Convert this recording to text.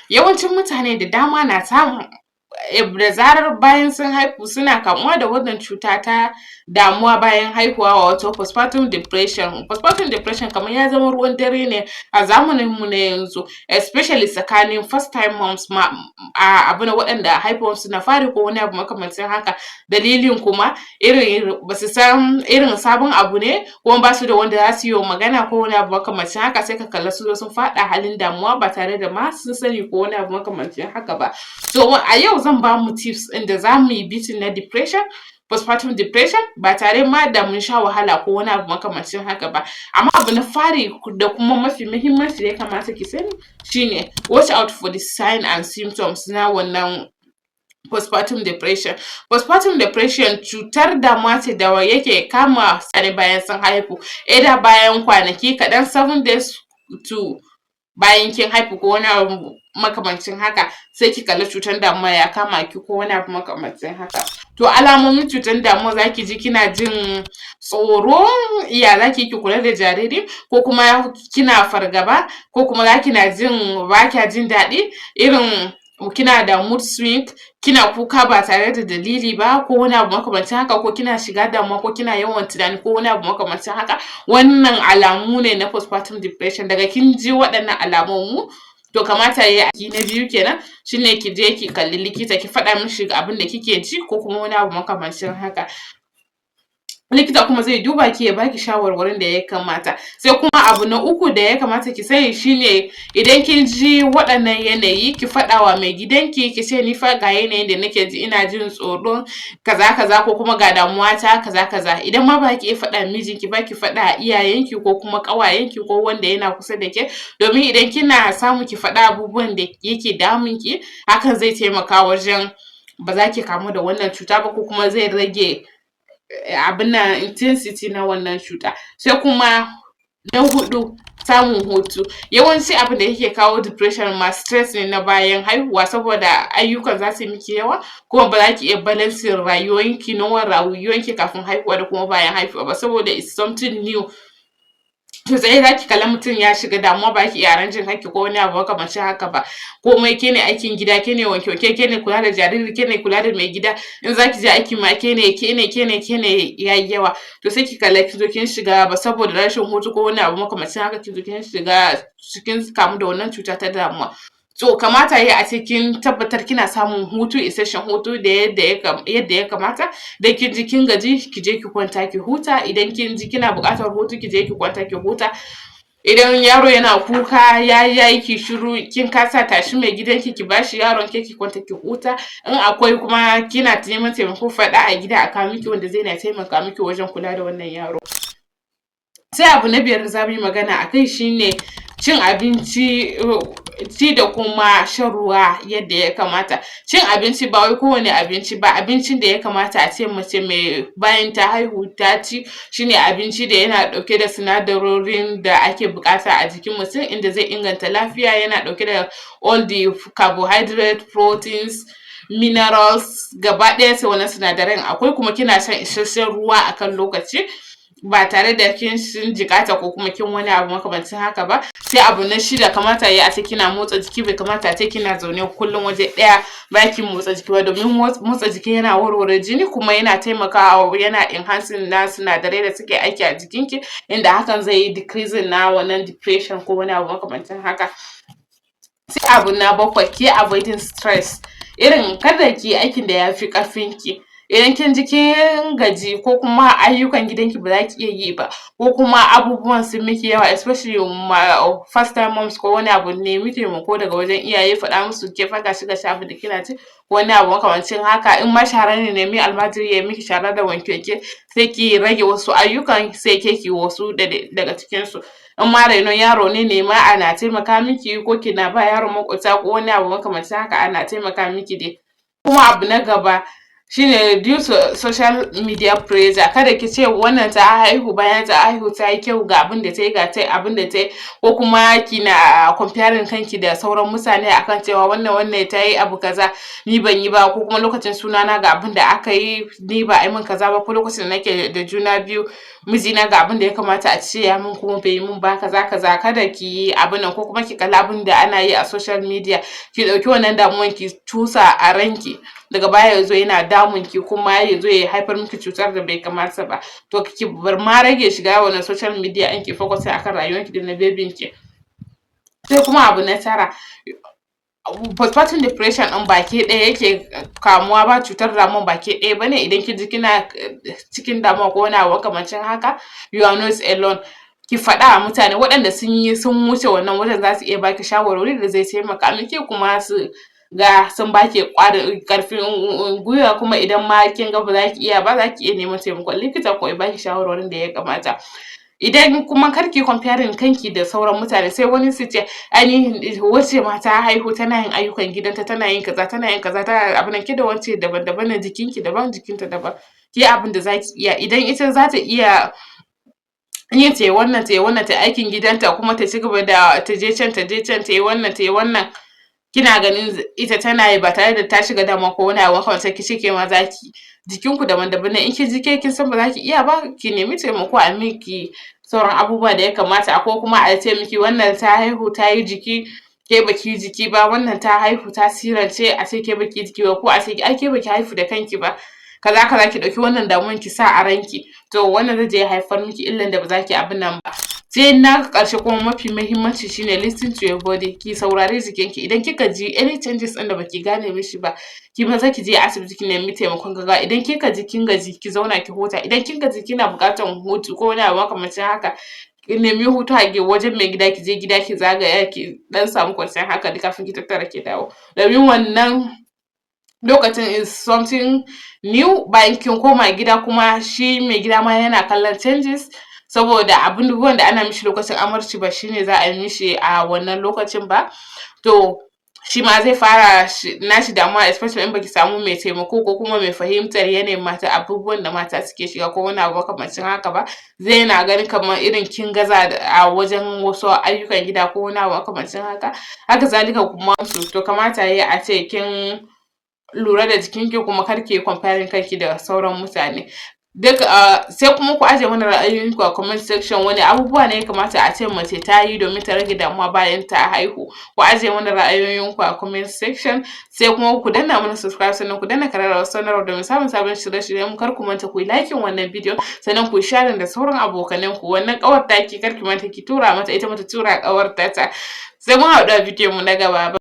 yawancin mutane da dama na samun da zarar bayan sun haihu suna kamuwa da wannan cuta ta damuwa bayan haihuwa wato postpartum depression. Postpartum depression kamar ya zama ruwan dare ne a zamaninmu na yanzu especially tsakanin first time moms abin waɗanda haihuwarsu na fari ko wani abu makamancin haka. Dalilin kuma irin ba su san irin sabon abu ne kuma ba su da wanda za su yi wa magana ko wani abu makamancin haka sai ka kalla sun faɗa halin damuwa ba tare da ma sun sani ko wani abu makamancin haka ba. So a yau zan ba mu tips ɗin da za mu yi beating na depression, postpartum depression ba tare ma da mun sha wahala ko wani abu makamancin haka ba. Amma abu na fari da kuma mafi muhimmanci da ya kamata ki sani shine watch out for the sign and symptoms na wannan postpartum depression. Postpartum depression cutar damuwa ce da yake kama mutane bayan sun haihu, either bayan kwanaki kaɗan 7 days to bayan kin haihu ko wani abu makamancin haka sai ki kalli cutar damuwa ya kama ki ko wani abu makamancin haka. To alamomin cutar damuwa za ki ji kina jin tsoro, ya za ki kula da jariri ko kuma kina fargaba ko kuma za kina jin ba kya jin daɗi, irin kina da mood swing, kina kuka ba tare da dalili ba ko wani abu makamancin haka ko kina shiga damuwa ko kina yawan tunani ko wani abu makamancin haka, wannan alamu ne na postpartum depression. Daga kin ji waɗannan alamomu to kamata yayi aiki na biyu kenan shine ki je ki kalli likita ki faɗa mishi abin da kike ji ko kuma wani abu makamancin haka. Likita kuma zai duba ki ya baki shawarwarin da ya kamata. Sai kuma abu na uku da ya kamata ki sani shine idan kin ji waɗannan yanayi ki faɗa wa mai gidanki ki ce ni fa ga yanayin da nake ji, ina jin tsoron kaza kaza ko kuma ga damuwa ta kaza kaza. Idan ma ba ki iya faɗa mijinki ba ki faɗa iyayenki ko kuma ƙawayenki ko wanda yana kusa da ke, domin idan kina samu ki faɗa abubuwan da yake damunki hakan zai taimaka wajen ba za ki kamu da wannan cuta ba ko kuma zai rage abin nan intensity na wannan cuta. Sai kuma na huɗu samun hutu. Yawanci abin da yake kawo depression ma stress ne na bayan haihuwa saboda ayyukan za su yi miki yawa kuma ba za ki iya balancing rayuwanki normal rayuwanki kafin haihuwa da kuma bayan haihuwa ba saboda it's something new. To sai za ki kalla mutum ya shiga damuwa ba ki iya arranging kanki ko wani abu makamancin haka ba. Komai ke ne aikin gida, ke ne wanke wanke, ke ne kula da jariri, ke ne kula da mai gida. In za ki je aiki ma ke ne ya yi yawa. To sai ki kalla kin zo kin shiga ba saboda rashin hutu ko wani abu makamancin haka kin zo kin shiga kin kamu da wannan cuta ta damuwa. To kamata yayi a ce kin tabbatar kina samun hutu, isasshen hutu da yadda ya kamata. Idan kin ji kin gaji ki je ki kwanta ki huta, idan kin ji kina buƙatar hutu ki je ki kwanta ki huta. Idan yaro yana kuka yayi ki shiru kin kasa tashi mai gidanki ki bashi yaron ki kwanta ki huta. In akwai kuma kina neman taimako faɗa a gida a kawo miki wanda zai na taimaka miki wajen kula da wannan yaro. Sai abu na biyar da za mu yi magana a kai shine cin abinci, ci da kuma shan ruwa yadda ya kamata. Cin abinci ba wai kowane abinci ba, abincin da ya kamata a ce mace mai bayan ta haihu ta ci shine abinci da yana ɗauke da sinadarorin da ake buƙata a jikin mutum inda zai inganta lafiya, yana ɗauke da all the carbohydrate, proteins, minerals gaba ɗaya sai wannan sinadaran akwai kuma kina shan isasshen ruwa akan lokaci ba tare da kin jiƙata ko kuma kin wani abu makamancin haka ba. Sai abu na shida kamata yayi a ce kina motsa jiki, bai kamata a ce kina zaune kullum waje ɗaya ba ki motsa jiki ba domin motsa jiki yana warware jini kuma yana taimakawa yana enhancing na sinadarai da suke aiki a jikinki inda hakan zai yi decreasing na wannan depression ko wani abu makamancin haka. Sai abu na bakwai ki avoiding stress, irin kada ki yi aikin da ya fi ƙarfinki. Idan kin ji kin gaji ko kuma ayyukan gidanki ba za ki iya yi ba ko kuma abubuwan sun miki yawa especially first time moms ko wani abu, nemi taimako daga wajen iyaye, faɗa musu ke fa gashi abin da kina ci wani abu makamancin haka. In ma shara ne nemi almajiri ya yi miki shara da wanke wanke sai ki rage wasu ayyukan sai ke ki wasu daga cikinsu. In ma rainon yaro ne nema ana taimaka miki ko kina ba yaron maƙwabta ko wani abu makamancin haka ana taimaka miki dai. Kuma abu na gaba shine due to social media pressure, kada ki ce wannan ta haihu bayan ta haihu ta yi kyau ga abin da ta yi ga abin da ta yi ko kuma kina comparing kanki da sauran mutane akan cewa wannan ta yi abu kaza ni ban yi ba ko kuma lokacin sunana ga abin da aka yi ni ba a yi min kaza ba ko lokacin da nake da juna biyu mijina ga abin da ya kamata a ce ya min kuma bai yi min ba kaza kaza, kada ki yi abin nan, ko kuma ki kalli abin da ana yi a social media ki ɗauki wannan damuwan ki cusa a ranki, daga baya ya zo yana damun ki kuma ya zo ya haifar miki cutar da bai kamata ba. To ki bar ma rage shiga wannan social media ɗin, ki focusing akan rayuwanki da na babyn ki. Sai kuma abu na tara, postpartum depression ɗin baki ɗaya yake kamuwa ba, cutar damuwan baki ɗaya bane. Idan kin ji kina cikin damuwa ko wani abu makamancin haka, you are not alone. Ki faɗa wa mutane waɗanda sun wuce wannan wajen, za su iya baki shawarwari da zai taimaka miki, kuma su ga sun baki ƙarfin gwiwa. Kuma idan ma kin ga ba za ki iya ba, za ki iya neman taimakon likita ko ya baki shawarwarin da ya kamata. Idan kuma kar ki comparing kanki da sauran mutane, sai wani su ce ai wacce ma ta haihu tana yin ayyukan gidanta, tana yin kaza tana yin kaza, tana abin nan, ke da wacce daban-daban ne, jikinki daban jikinta daban. Ki yi abin da za ki iya. Idan ita za ta iya yin ta yi wannan ta yi wannan, ta yi aikin gidanta kuma ta ci gaba da ta je can ta yi wannan ta yi wannan, kina ganin ita tana yi ba tare da ta shiga damuwa ko wani abu makamancin, ki ce ke ma za ki. Jikinku daban-daban ne. In kin ji ke kin san ba za ki iya ba, ki nemi taimako a miki sauran abubuwa da ya kamata, ko kuma a ce miki wannan ta haihu ta yi jiki, ke ba ki yi jiki ba, wannan ta haihu ta sirance, a ce ke ba ki yi jiki ba, ko a ce ai ke ba ki haihu da kanki ba, kaza kaza, ki ɗauki wannan damuwan ki sa a ranki. To wannan zai je ya haifar miki illan da ba za ki abin nan ba. Sai na ƙarshe kuma mafi muhimmanci shine listen to your body. Ki saurari jikinki. Idan kika ji any changes ɗin da ba ki gane mishi ba, ki maza ki je asibiti ki nemi taimakon gaggawa. Idan kika ji kin gaji, ki zauna ki huta. Idan kin gaji kina buƙatan hutu ko wani abu makamancin haka, ki nemi hutu a wajen mai gida, ki je gida ki zagaya ki ɗan samu kwanciyar hankali kafin ki tattara ki dawo. Domin wannan lokacin is something new. Bayan kin koma gida kuma shi mai gida ma yana kallon changes, saboda abubuwan da ana mishi lokacin amarci ba shine za a yi mishi a wannan lokacin ba. To shi ma zai fara nashi damuwa, especially in baki samu mai taimako ko kuma mai fahimtar yanayin mata, abubuwan da mata suke shiga ko wani abu makamancin haka ba, zai na ganin kamar irin kin gaza a wajen wasu ayyukan gida ko wani abu makamancin haka. Haka zalika kuma to kamata yayi a ce kin lura da jikinki, kuma kar ki yi comparing kanki da sauran mutane. Duk sai kuma ku ajiye mana ra'ayoyinku a comment section. Wani abubuwa ne ya kamata a ce mace ta yi domin ta rage damuwa bayan ta haihu? Ku ajiye mana ra'ayoyinku a comment section. Sai kuma ku danna mana subscribe, sannan ku danna ƙararrawar sanarwa domin samun sabon shirye-shiryen mu. Kar ku manta ku yi liking wannan bidiyon, sannan ku yi sharing da sauran abokananku. Wannan ƙawar taki kar ki manta ki tura mata, ita ma ta tura ƙawarta ta. Sai mun haɗu a bidiyon mu na gaba.